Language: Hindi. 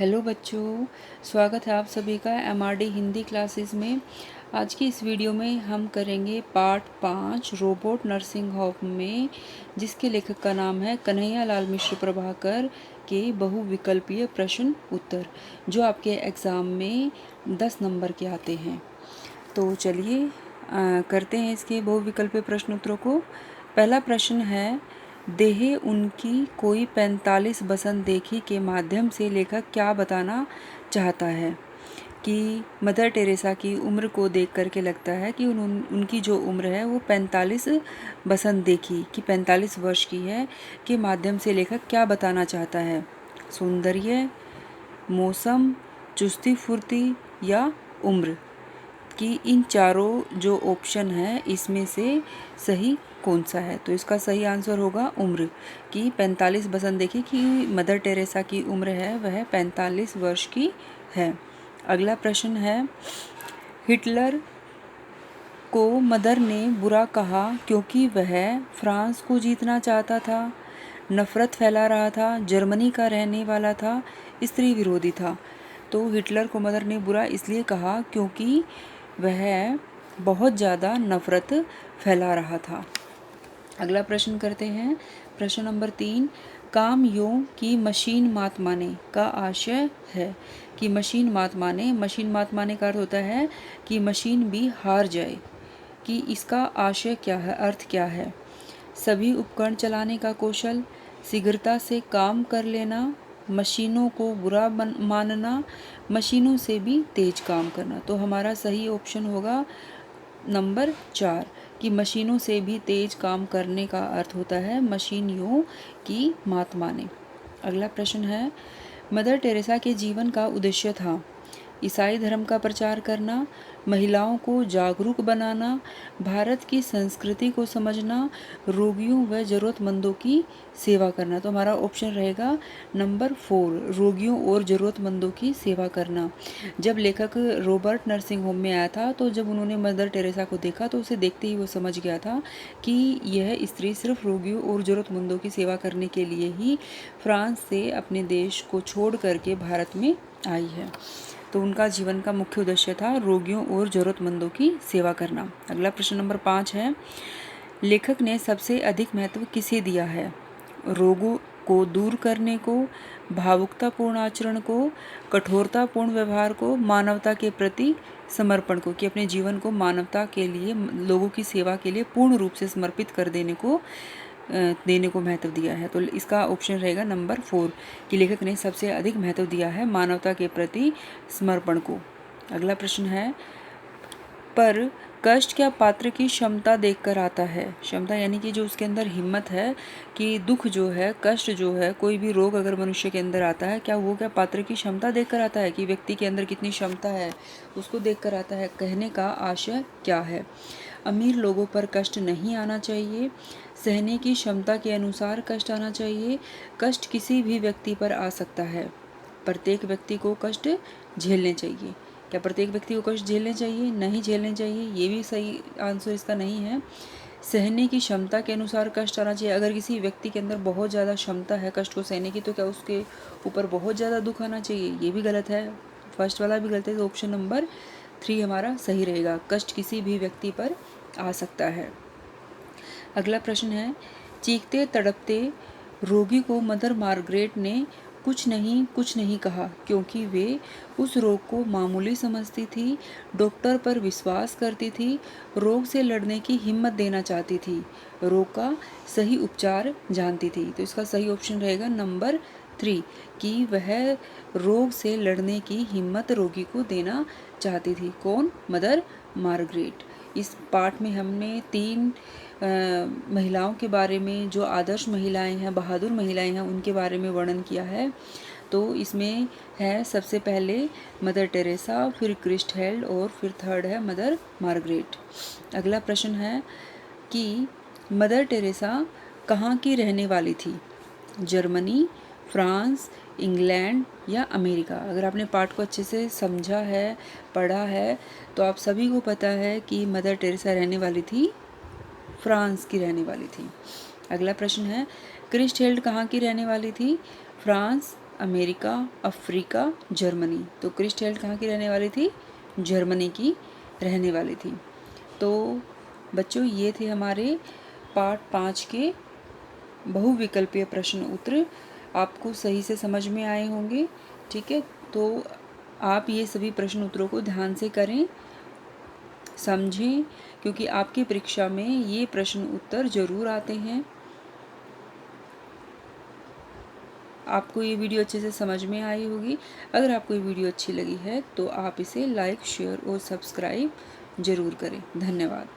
हेलो बच्चों, स्वागत है आप सभी का एमआरडी हिंदी क्लासेस में। आज की इस वीडियो में हम करेंगे पार्ट 5 रोबोट नर्सिंग होम में, जिसके लेखक का नाम है कन्हैया लाल मिश्र प्रभाकर के बहुविकल्पीय प्रश्न उत्तर, जो आपके एग्ज़ाम में 10 नंबर के आते हैं। तो चलिए करते हैं इसके बहुविकल्पीय प्रश्न उत्तरों को। पहला प्रश्न है, देहे उनकी कोई 45 बसंत देखी के माध्यम से लेखक क्या बताना चाहता है? कि मदर टेरेसा की उम्र को देख करके लगता है कि उनकी जो उम्र है वो 45 बसंत देखी कि 45 वर्ष की है के माध्यम से लेखक क्या बताना चाहता है? सौंदर्य, मौसम, चुस्ती फुर्ती या उम्र? कि इन चारों जो ऑप्शन है इसमें से सही कौन सा है? तो इसका सही आंसर होगा उम्र, कि 45 बसंत देखी कि मदर टेरेसा की उम्र है वह 45 वर्ष की है। अगला प्रश्न है, हिटलर को मदर ने बुरा कहा क्योंकि वह फ्रांस को जीतना चाहता था, नफरत फैला रहा था, जर्मनी का रहने वाला था, स्त्री विरोधी था। तो हिटलर को मदर ने बुरा इसलिए कहा क्योंकि वह बहुत ज़्यादा नफरत फैला रहा था। अगला प्रश्न करते हैं, प्रश्न नंबर 3, काम यों कि मशीन मात माने का आशय है? कि मशीन मात माने का अर्थ होता है कि मशीन भी हार जाए, कि इसका आशय क्या है, अर्थ क्या है? सभी उपकरण चलाने का कौशल, शीघ्रता से काम कर लेना, मशीनों को बुरा मानना, मशीनों से भी तेज काम करना। तो हमारा सही ऑप्शन होगा नंबर 4, कि मशीनों से भी तेज काम करने का अर्थ होता है मशीनियों की मात माने। अगला प्रश्न है, मदर टेरेसा के जीवन का उद्देश्य था ईसाई धर्म का प्रचार करना, महिलाओं को जागरूक बनाना, भारत की संस्कृति को समझना, रोगियों व ज़रूरतमंदों की सेवा करना। तो हमारा ऑप्शन रहेगा नंबर 4, रोगियों और ज़रूरतमंदों की सेवा करना। जब लेखक रॉबर्ट नर्सिंग होम में आया था, तो जब उन्होंने मदर टेरेसा को देखा तो उसे देखते ही वो समझ गया था कि यह स्त्री सिर्फ रोगियों और ज़रूरतमंदों की सेवा करने के लिए ही फ्रांस से अपने देश को छोड़ करके भारत में आई है। तो उनका जीवन का मुख्य उद्देश्य था रोगियों और ज़रूरतमंदों की सेवा करना। अगला प्रश्न नंबर 5 है, लेखक ने सबसे अधिक महत्व किसे दिया है? रोगों को दूर करने को, भावुकतापूर्ण आचरण को, कठोरतापूर्ण व्यवहार को, मानवता के प्रति समर्पण को, कि अपने जीवन को मानवता के लिए, लोगों की सेवा के लिए पूर्ण रूप से समर्पित कर देने को महत्व दिया है। तो इसका ऑप्शन रहेगा नंबर 4, कि लेखक ने सबसे अधिक महत्व दिया है मानवता के प्रति समर्पण को। अगला प्रश्न है, पर कष्ट क्या पात्र की क्षमता देखकर आता है? क्षमता यानी कि जो उसके अंदर हिम्मत है, कि दुख जो है, कष्ट जो है, कोई भी रोग अगर मनुष्य के अंदर आता है, क्या पात्र की क्षमता देखकर आता है, कि व्यक्ति के अंदर कितनी क्षमता है उसको देखकर आता है? कहने का आशय क्या है? अमीर लोगों पर कष्ट नहीं आना चाहिए, सहने की क्षमता के अनुसार कष्ट आना चाहिए, कष्ट किसी भी व्यक्ति पर आ सकता है, प्रत्येक व्यक्ति को कष्ट झेलने चाहिए। क्या प्रत्येक व्यक्ति को कष्ट झेलने चाहिए? नहीं झेलने चाहिए, ये भी सही आंसर इसका नहीं है। सहने की क्षमता के अनुसार कष्ट आना चाहिए। अगर किसी व्यक्ति के अंदर बहुत ज़्यादा क्षमता है कष्ट को सहने की, तो क्या उसके ऊपर बहुत ज़्यादा दुख आना चाहिए? ये भी गलत है, फर्स्ट वाला भी गलत है। तो ऑप्शन नंबर 3 हमारा सही रहेगा, कष्ट किसी भी व्यक्ति पर आ सकता है। अगला प्रश्न है, चीखते तड़पते रोगी को मदर मार्गरेट ने कुछ नहीं कहा क्योंकि वे उस रोग को मामूली समझती थी, डॉक्टर पर विश्वास करती थी, रोग से लड़ने की हिम्मत देना चाहती थी, रोग का सही उपचार जानती थी। तो इसका सही ऑप्शन रहेगा नंबर 3, कि वह रोग से लड़ने की हिम्मत रोगी को देना चाहती थी। कौन? Mother Margaret. इस पाठ में हमने 3 महिलाओं के बारे में, जो आदर्श महिलाएं हैं, बहादुर महिलाएं हैं, उनके बारे में वर्णन किया है। तो इसमें है सबसे पहले मदर टेरेसा, फिर क्रिस्ट हेल्ड और फिर थर्ड है मदर मार्गरेट। अगला प्रश्न है कि मदर टेरेसा कहाँ की रहने वाली थी? जर्मनी, फ्रांस, इंग्लैंड या अमेरिका? अगर आपने पाठ को अच्छे से समझा है, पढ़ा है, तो आप सभी को पता है कि मदर टेरेसा रहने वाली थी, फ्रांस की रहने वाली थी। अगला प्रश्न है, क्रिस्ट हेल्ड कहाँ की रहने वाली थी? France, America, Africa, Germany. तो क्रिस्ट कहाँ की रहने वाली थी? जर्मनी की रहने वाली थी। तो बच्चों ये थे हमारे पार्ट 5 के बहुविकल्पीय प्रश्न उत्तर। आपको सही से समझ में आए होंगे, ठीक है। तो आप ये सभी प्रश्न उत्तरों को ध्यान से करें, समझें, क्योंकि आपकी परीक्षा में ये प्रश्न उत्तर ज़रूर आते हैं। आपको ये वीडियो अच्छे से समझ में आई होगी। अगर आपको ये वीडियो अच्छी लगी है तो आप इसे लाइक, शेयर और सब्सक्राइब ज़रूर करें। धन्यवाद।